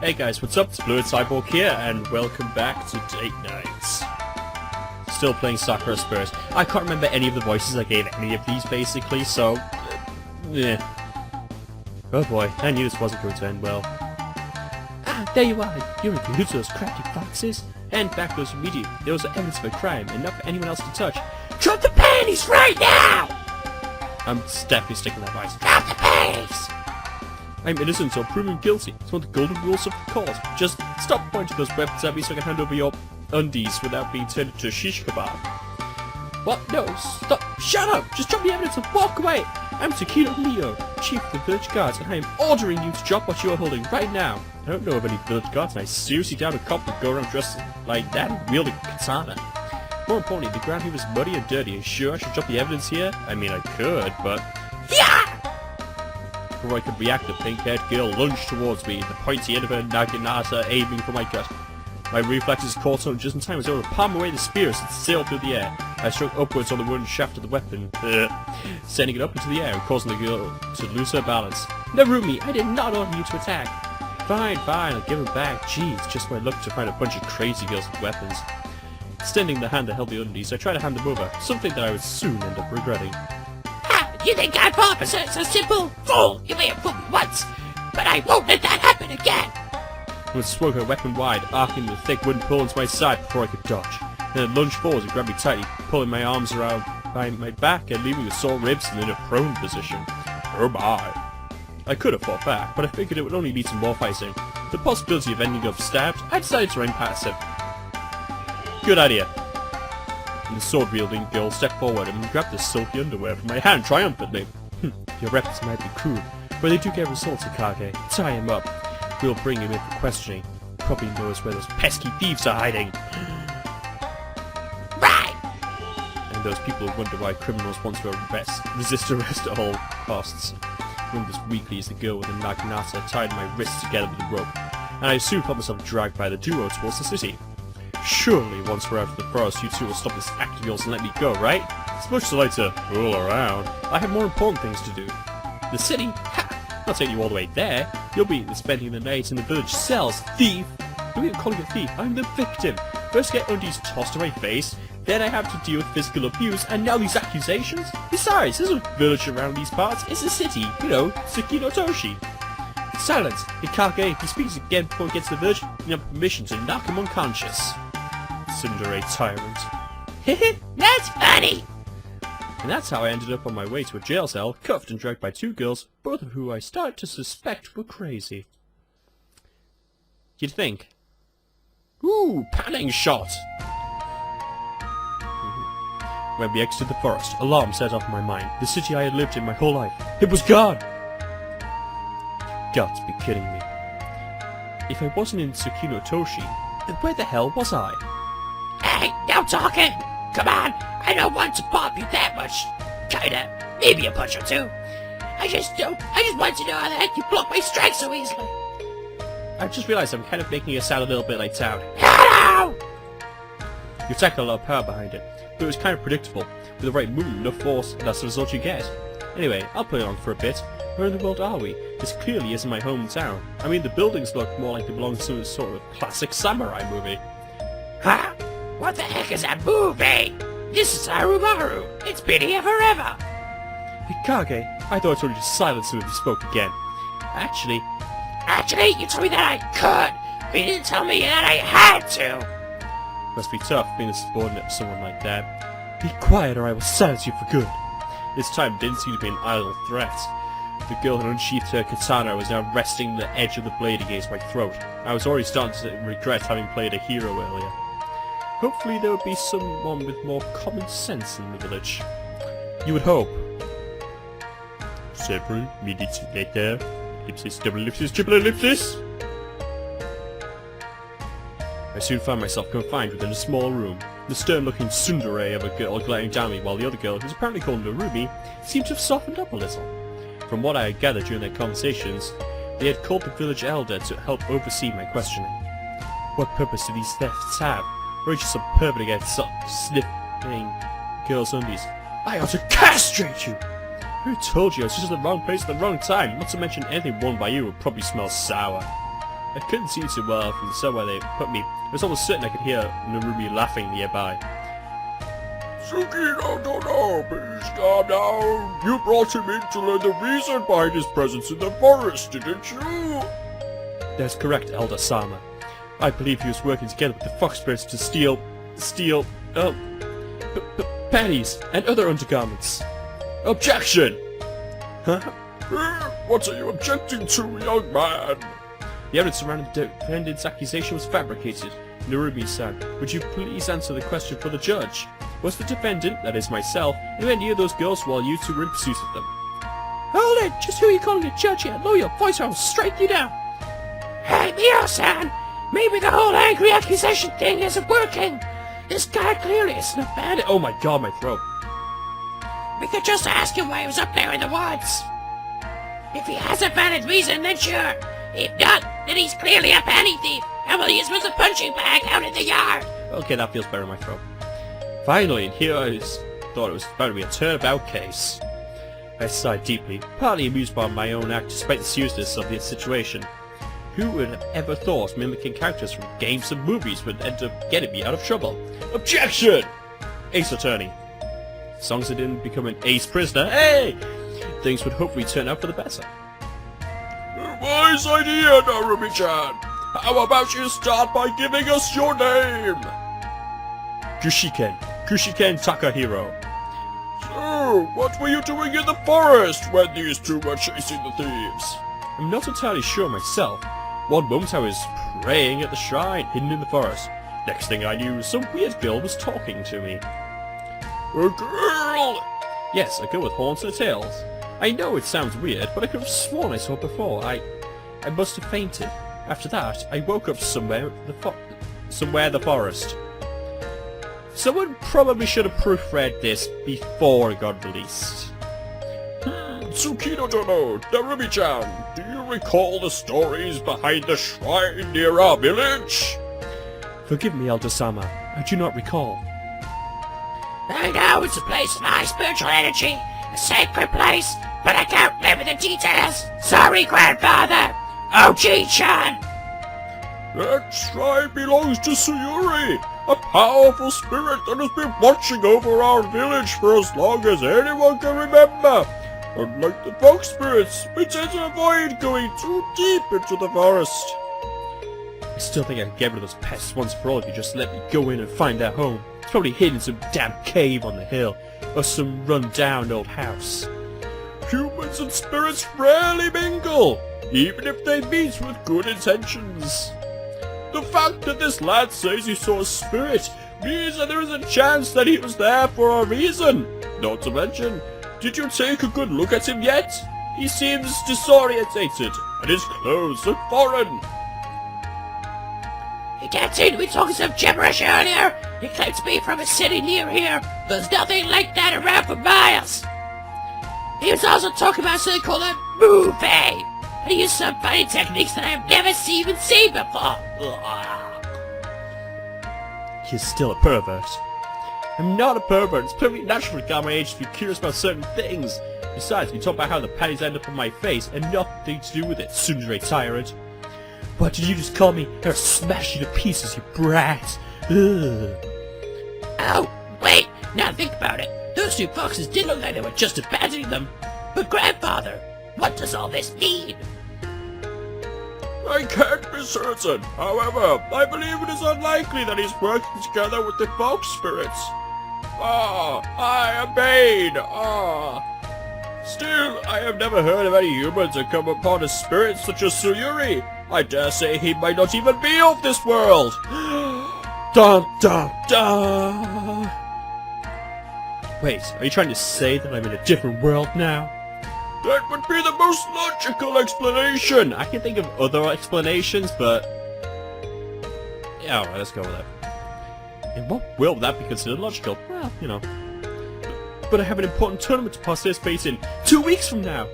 Hey guys, what's up? It's Blue Cyborg here, and welcome back to Date Nights. Still playing Sakura Spirit. I can't remember any of the voices I gave any of these, basically, so... yeah. Oh boy, I knew this wasn't going to end well. Ah, there you are! You're in cahoots with those crafty foxes! And back goes immediate. There was evidence of a crime, and not for anyone else to touch. Drop the panties right now! I'm definitely sticking that voice. Drop the panties! I'm innocent or proven guilty. It's one of the golden rules of the court. Just stop pointing those weapons at me so I can hand over your undies without being turned into a shish kebab. What? No, stop. Shut up! Just drop the evidence and walk away! I'm Sakura Leo, Chief of the Village Guards, and I am ordering you to drop what you are holding right now. I don't know of any village guards, and I seriously doubt a cop would go around dressed like that and wield a katana. More importantly, the ground here was muddy and dirty. Are you sure I should drop the evidence here? I mean, I could, but... yeah! Before I could react, the pink-haired girl lunged towards me, the pointy end of her naginata aiming for my gut. My reflexes caught on just in time as I was able to palm away the spear as it sailed through the air. I struck upwards on the wooden shaft of the weapon, sending it up into the air and causing the girl to lose her balance. Narumi, I did not order you to attack. Fine, I'll give it back. Jeez, just when I looked to find a bunch of crazy girls with weapons. Extending the hand that held the undies, I tried to hand them over, something that I would soon end up regretting. You think I'm opposite so simple? Fool! You may have fooled me once, but I won't let that happen again! I swung her weapon wide, arcing the thick wooden pole into my side before I could dodge. Then I lunged forward and grabbed me tightly, pulling my arms around behind my back and leaving the sore ribs in a prone position. Oh my! I could have fought back, but I figured it would only lead to more fighting. The possibility of ending up stabbed, I decided to remain passive. Good idea. And the sword-wielding girl stepped forward and grabbed the silky underwear from my hand triumphantly. Your weapons might be crude, but they do get results, Akage. Tie him up. We'll bring him in for questioning. Probably knows where those pesky thieves are hiding. Right! And those people wonder why criminals want to resist arrest at all costs. Remember as weakly as the girl with the naginata tied my wrists together with a rope, and I soon felt myself dragged by the duo towards the city. Surely, once we're out of the forest, you two will stop this act of yours and let me go, right? As much as I like to roll around, I have more important things to do. The city? Ha! I'll take you all the way there. You'll be spending the night in the village cells, thief! Don't even call you a thief, I'm the victim! First get undies tossed to my face, then I have to deal with physical abuse, and now these accusations? Besides, there's no village around these parts, it's a city, you know, Tsukinotoshi. Silence! Ikage, if he speaks again before he gets to the village, you have permission to knock him unconscious. Tsundere tyrant. Hehe, that's funny! And that's how I ended up on my way to a jail cell, cuffed and dragged by two girls, both of who I started to suspect were crazy. You'd think. Ooh, panning shot! When we exited the forest, alarm set off in my mind. The city I had lived in my whole life. It was gone! Got to be kidding me. If I wasn't in Tsukinotoshi, then where the hell was I? Hey, no talking! Come on, I don't want to pop you that much. Kinda, maybe a punch or two. I just want to know how the heck you block my strikes so easily. I just realized I'm kind of making it sound a little bit like Town. Hello! Your attack had a lot of power behind it, but it was kind of predictable. With the right move, enough force, and that's the result you get. Anyway, I'll play along for a bit. Where in the world are we? This clearly isn't my hometown. I mean, the buildings look more like they belong to some sort of classic samurai movie. Huh? What the heck is that movie? This is Harumaru. It's been here forever. Hikage, I thought I told you to silence him if he spoke again. Actually, you told me that I could, but you didn't tell me that I had to. Must be tough being a subordinate of someone like that. Be quiet or I will silence you for good. This time didn't seem to be an idle threat. The girl had unsheathed her katana and was now resting the edge of the blade against my throat. I was already starting to regret having played a hero earlier. Hopefully there would be someone with more common sense in the village. You would hope. Several minutes later, ellipsis, double ellipsis, triple ellipsis! I soon found myself confined within a small room. The stern-looking tsundere of a girl glaring down at me while the other girl, who's apparently called Narumi, seemed to have softened up a little. From what I had gathered during their conversations, they had called the village elder to help oversee my questioning. What purpose do these thefts have? Or is just some pervert against sniffing girls' undies? I ought to castrate you! Who told you I was just in the wrong place at the wrong time? Not to mention anything worn by you would probably smell sour. I couldn't see too well from the cell where they put me. I was almost certain I could hear Narumi laughing nearby. Suki, no, please calm down. You brought him in to learn the reason behind his presence in the forest, didn't you? That's correct, Elder Sama. I believe he was working together with the Fox Spirits to steal, panties and other undergarments. Objection! Huh? What are you objecting to, young man? The evidence surrounding the defendant's accusation was fabricated. Narumi-san, would you please answer the question for the judge? Was the defendant, that is myself, anywhere near those girls while you two were in pursuit of them? Hold it! Just who are you calling a judge here? Lower your voice or I'll strike you down! Hey, Mio-san! Maybe the whole angry accusation thing isn't working! This guy clearly isn't a bandit. Oh my god, my throat. We could just ask him why he was up there in the woods. If he has a valid reason, then sure. If not, then he's clearly a panty thief, and will use him as a punching bag out in the yard. Okay, that feels better in my throat. Finally, and here I thought it was about to be a turnabout case. I sighed deeply, partly amused by my own act despite the seriousness of the situation. Who would have ever thought mimicking characters from games and movies would end up getting me out of trouble? Objection! Ace Attorney. As long as I didn't become an ace prisoner, hey! Things would hopefully turn out for the better. Wise idea, Narumi-chan. How about you start by giving us your name? Kushiken Takahiro. So, what were you doing in the forest when these two were chasing the thieves? I'm not entirely sure myself. One moment I was praying at the shrine, hidden in the forest. Next thing I knew, some weird girl was talking to me. A girl? Yes, a girl with horns and tails. I know it sounds weird, but I could have sworn I saw it before. I must have fainted. After that, I woke up somewhere in the forest. Someone probably should have proofread this before it got released. Tsukino Dono, Narumi-chan, do you recall the stories behind the shrine near our village? Forgive me, Elder Sama. I do not recall. I know it's a place of high spiritual energy, a sacred place, but I can't remember the details. Sorry, grandfather. OG-chan. That shrine belongs to Sayuri, a powerful spirit that has been watching over our village for as long as anyone can remember. Unlike the Fox Spirits, we tend to avoid going too deep into the forest. I still think I can get rid of those pests once for all if you just let me go in and find their home. It's probably hidden in some damn cave on the hill, or some run-down old house. Humans and spirits rarely mingle, even if they meet with good intentions. The fact that this lad says he saw a spirit means that there is a chance that he was there for a reason. Not to mention, did you take a good look at him yet? He seems disorientated, and his clothes look foreign. He did seem to be talking some gibberish earlier. He claimed to be from a city near here. There's nothing like that around for miles. He was also talking about something called a movie. And he used some funny techniques that I've never even seen before. He's still a pervert. I'm not a pervert. It's perfectly natural for my age to be curious about certain things. Besides, we talk about how the panties end up on my face and nothing to do with it, tsundere tyrant. What did you just call me? I'll smash you to pieces, you brat. Ugh. Oh, wait, now think about it. Those two foxes did look like they were just abandoning them. But grandfather, what does all this mean? I can't be certain. However, I believe it is unlikely that he's working together with the Fox Spirits. I am Bane. Still, I have never heard of any humans that come upon a spirit such as Sayuri. I dare say he might not even be of this world. Dun dun dun! Wait, are you trying to say that I'm in a different world now? That would be the most logical explanation. I can think of other explanations, but... yeah, alright, let's go with it. In what world would that be considered logical? Well, you know. But I have an important tournament to participate in 2 weeks from now.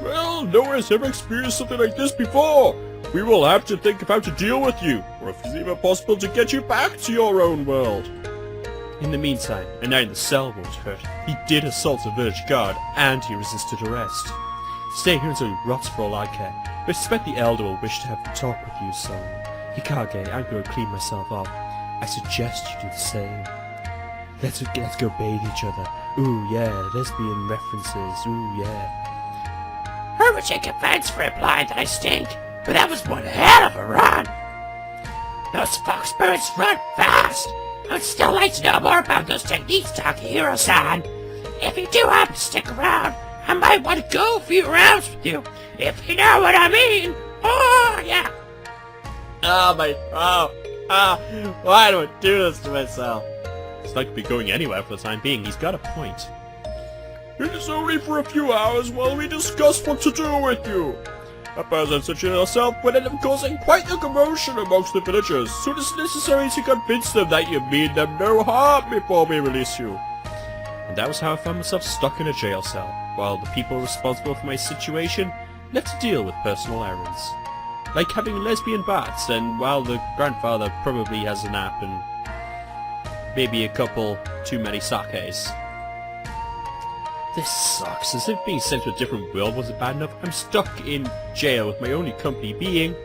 Well, no one has ever experienced something like this before. We will have to think of how to deal with you, or if it's even possible to get you back to your own world. In the meantime, a knight in the cell won't hurt. He did assault a village guard, and he resisted arrest. Stay here until he rots for all I care. But I suspect the Elder will wish to have a talk with you, so... Hikage, I'm going to clean myself up. I suggest you do the same. Let's go bathe each other. Ooh, yeah, lesbian references. Ooh, yeah. I would take offense for implying that I stink, but that was one hell of a run. Those fox spirits run fast. I'd still like to know more about those techniques, Takahiro-san. If you do happen to stick around, I might want to go a few rounds with you, if you know what I mean. Oh, yeah. Why do I do this to myself? It's not going to be going anywhere for the time being. He's got a point. It is only for a few hours while we discuss what to do with you. A person such as yourself would end up causing quite a commotion amongst the villagers, so it is necessary to convince them that you mean them no harm before we release you. And that was how I found myself stuck in a jail cell, while the people responsible for my situation left to deal with personal errands. Like having lesbian baths, and while the grandfather probably has a nap and maybe a couple too many sakes. This sucks. As if being sent to a different world wasn't bad enough, I'm stuck in jail with my only company being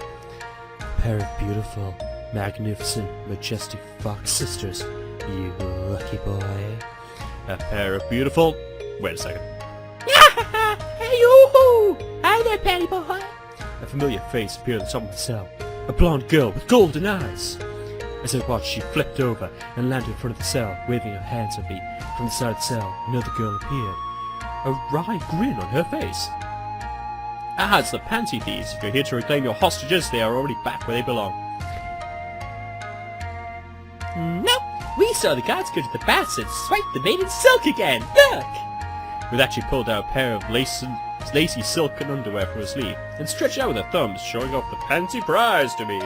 a pair of beautiful, magnificent, majestic fox sisters. You lucky boy. A pair of beautiful... Wait a second. Hey, yoo-hoo! Hi there, Patty boy. A familiar face appeared at the top of the cell. A blonde girl with golden eyes. As I watched, she flipped over and landed in front of the cell, waving her hands at me. From the side of the cell, another girl appeared. A wry grin on her face. Ah, it's the Pansy Thieves. If you're here to reclaim your hostages, they are already back where they belong. Nope, we saw the guards go to the baths and swipe the maiden silk again. Look! With that, she pulled out a pair of lacy silken underwear from her sleeve and stretched out with her thumbs, showing off the fancy prize to me.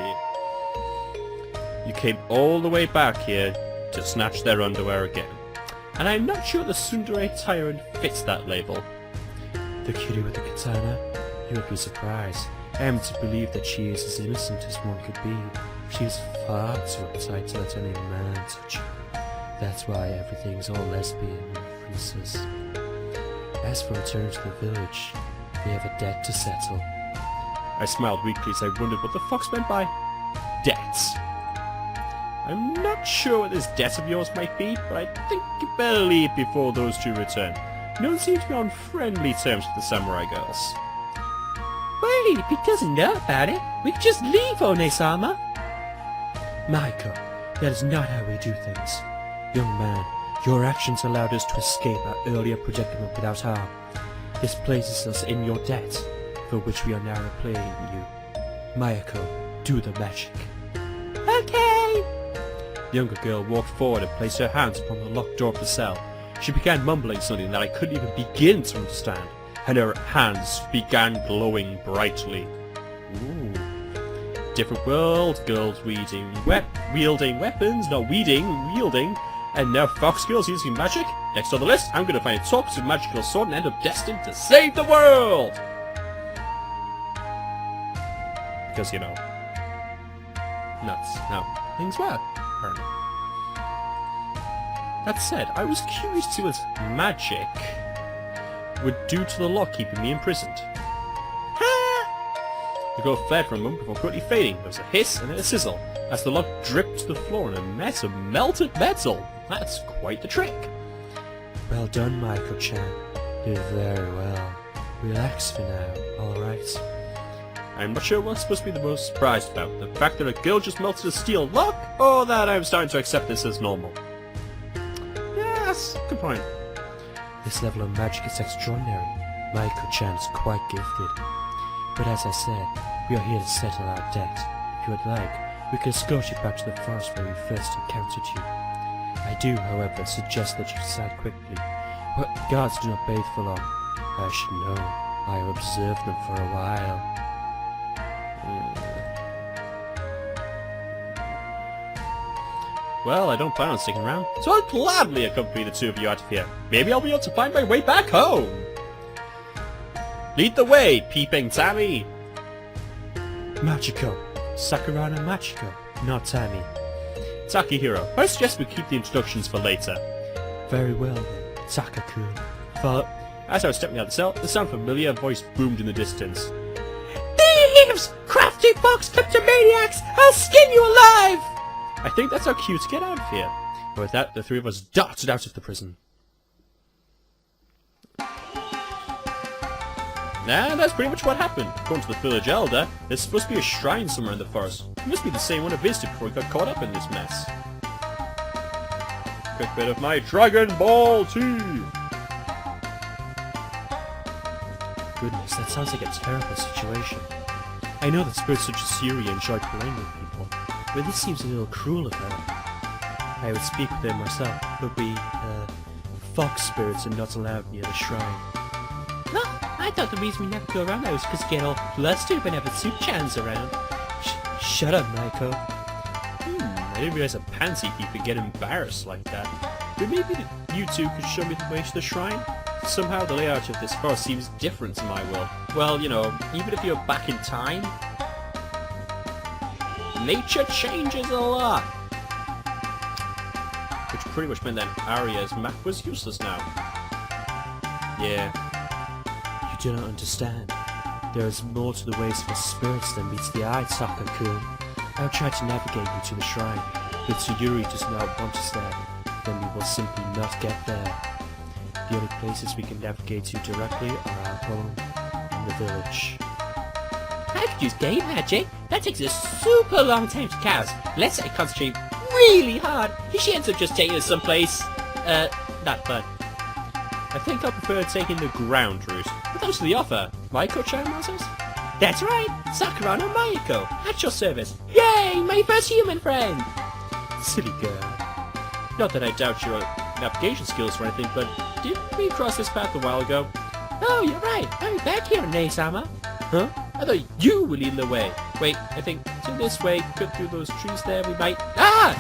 You came all the way back here to snatch their underwear again. And I'm not sure the tsundere tyrant fits that label. The cutie with the katana? You would be surprised. I am to believe that she is as innocent as one could be. She is far too uptight to let any man touch her. That's why everything's all lesbian references. As for returning to the village, we have a debt to settle. I smiled weakly as I wondered what the fox meant by debts. I'm not sure what this debt of yours might be, but I think you better leave before those two return. You don't seem to be on friendly terms with the samurai girls. Wait, if he doesn't know about it, we could just leave, One-sama. Maiko, that is not how we do things. Young man, your actions allowed us to escape our earlier predicament without harm. This places us in your debt, for which we are now repaying you. Mayako, do the magic. Okay. The younger girl walked forward and placed her hands upon the locked door of the cell. She began mumbling something that I couldn't even begin to understand, and her hands began glowing brightly. Ooh. Different world, girls wielding weapons, not wielding, and now fox girls using magic? Next on the list, I'm gonna find a toxic magical sword and end up destined to save the world! Because, you know, that's how things work, apparently. That said, I was curious to see what magic would do to the lock keeping me imprisoned. The girl flared for a moment before quickly fading. There was a hiss and then a sizzle as the lock dripped to the floor in a mess of melted metal. That's quite the trick. Well done, Maiko-chan. You did very well. Relax for now, alright? I'm not sure what's supposed to be the most surprised about. The fact that a girl just melted a steel lock, or that I'm starting to accept this as normal. Yes, good point. This level of magic is extraordinary. Maiko-chan is quite gifted. But as I said, we are here to settle our debt. If you would like, we can escort you back to the forest where we first encountered you. I do, however, suggest that you decide quickly. But guards do not bathe for long. I should know. I have observed them for a while. Well, I don't plan on sticking around, so I'll gladly accompany the two of you out of here. Maybe I'll be able to find my way back home! Lead the way, peeping Tammy! Machiko. Sakura and Machiko, not Tammy. Takahiro, I suggest we keep the introductions for later. Very well then, Taka-kun. As I was stepping out of the cell, the sound of a familiar voice boomed in the distance. Thieves! Crafty fox kleptomaniacs! I'll skin you alive! I think that's our cue to get out of here. And with that, the three of us darted out of the prison. And that's pretty much what happened. According to the village elder, there's supposed to be a shrine somewhere in the forest. It must be the same one I visited before we got caught up in this mess. Quick bit of my Dragon Ball tea! Goodness, that sounds like a terrible situation. I know that spirits such as Yuri enjoy playing with people, but this seems a little cruel of her. I would speak with them myself, but we, fox spirits are not allowed near the shrine. No, I thought the reason we never go around there was because we get all flustered whenever Soup-chan's around. Shut up, Maiko. I didn't realize a pansy thief could get embarrassed like that. But maybe you two could show me the way to the shrine? Somehow the layout of this forest seems different to my will. Well, you know, even if you're back in time, nature changes a lot. Which pretty much meant that Arya's map was useless now. Yeah. You do not understand. There is more to the ways for spirits than meets the eye, Sakura-kun. I'll try to navigate you to the shrine, but Tsuyuri does not want us there. Then we will simply not get there. The only places we can navigate to directly are our home and the village. I could use game magic. That takes a super long time to cast. Unless I concentrate really hard, she ends up just taking us someplace, not fun. I think I prefer taking the ground route. But thanks for the offer. Maiko-chan Masters? That's right, Sakura no Mayuko, at your service. Yay, my first human friend! Silly girl. Not that I doubt your navigation skills or anything, but didn't we cross this path a while ago? Oh, you're right. I'm back here, Nei-sama. Huh? I thought you were leading the way. Wait, I think to this way, cut through those trees there, we might... Ah!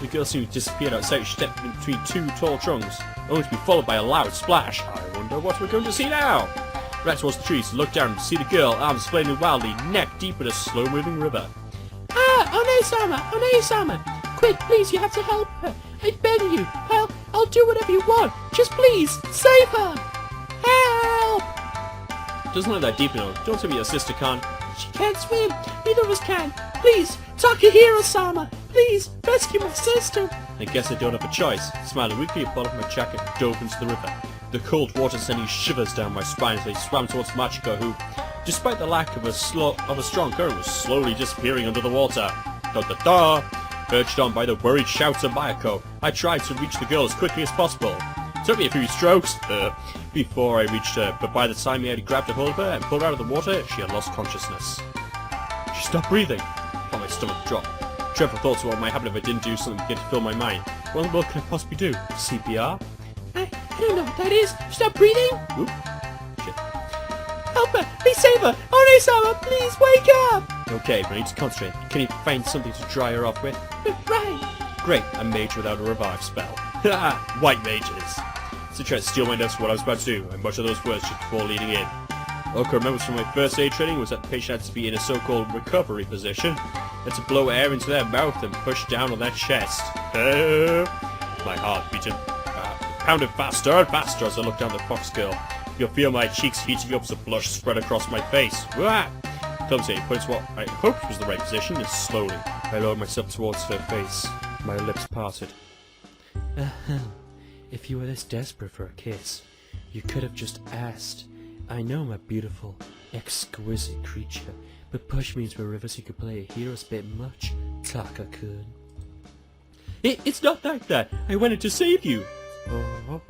The girl seemed to disappear outside, she stepped in between two tall trunks, only to be followed by a loud splash. I wonder what we're going to see now. Right towards the trees, look down to see the girl, arms flailing wildly, neck deep in a slow-moving river. Ah, Onei-sama, Onei-sama! Quick, please, you have to help her. I beg you. I'll do whatever you want. Just please, save her! Help! Doesn't look that deep enough. Don't tell me your sister can't. She can't swim. Neither of us can. Please, Takahiro-sama! Please, rescue my sister! I guess I don't have a choice. Smiling weakly, I pulled off my jacket and dove into the river. The cold water sending shivers down my spine as I swam towards Machiko, who, despite the lack of a strong current, was slowly disappearing under the water. Da-da-da! Urged on by the worried shouts of Mayako, I tried to reach the girl as quickly as possible. It took me a few strokes before I reached her, but by the time I had grabbed a hold of her and pulled her out of the water, she had lost consciousness. She stopped breathing. I felt my stomach drop. Dreadful thoughts of what might happen if I didn't do something to get to fill my mind. What in the world can I possibly do? CPR? I don't know what that is. Stop breathing! Oop. Shit. Help her! Please save her! Onei-sama, please wake up! Okay, but I need to concentrate. Can you find something to dry her off with? Right. Great, a mage without a revive spell. Haha, white mages. So try to steal my notes for what I was about to do, and much of those words just before leading in. All I can remember from my first aid training was that the patient had to be in a so-called recovery position, and to blow air into their mouth and push down on their chest. My heart beating, pounded faster and faster as I looked down the fox girl. You'll feel my cheeks heating up as a blush spread across my face. Clumsy, I put what I hoped was the right position, and slowly I lowered myself towards her face. My lips parted. If you were this desperate for a kiss, you could have just asked. I know, my beautiful, exquisite creature, but push me into a river so you could play a hero's bit much, Taka-kun. It's not like that. I wanted to save you. Oh,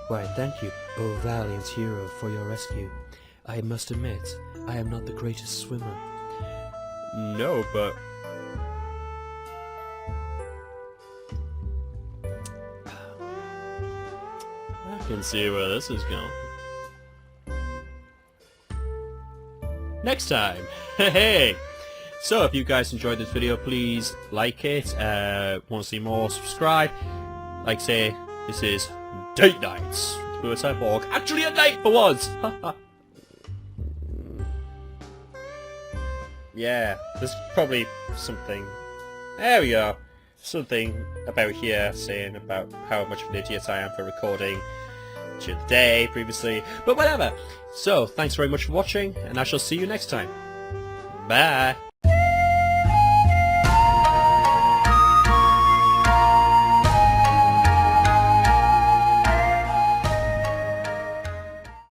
why, thank you, oh valiant hero, for your rescue. I must admit, I am not the greatest swimmer. No, but... I can see where this is going. Next time! Hey! So, if you guys enjoyed this video, please like it. Want to see more, subscribe. Like I say, this is Date Nights with Blue Cyborg. Actually a date for once! Yeah, there's probably something... There we go. Something about here saying about how much of an idiot I am for recording the day previously, but whatever. So, thanks very much for watching, and I shall see you next time. Bye!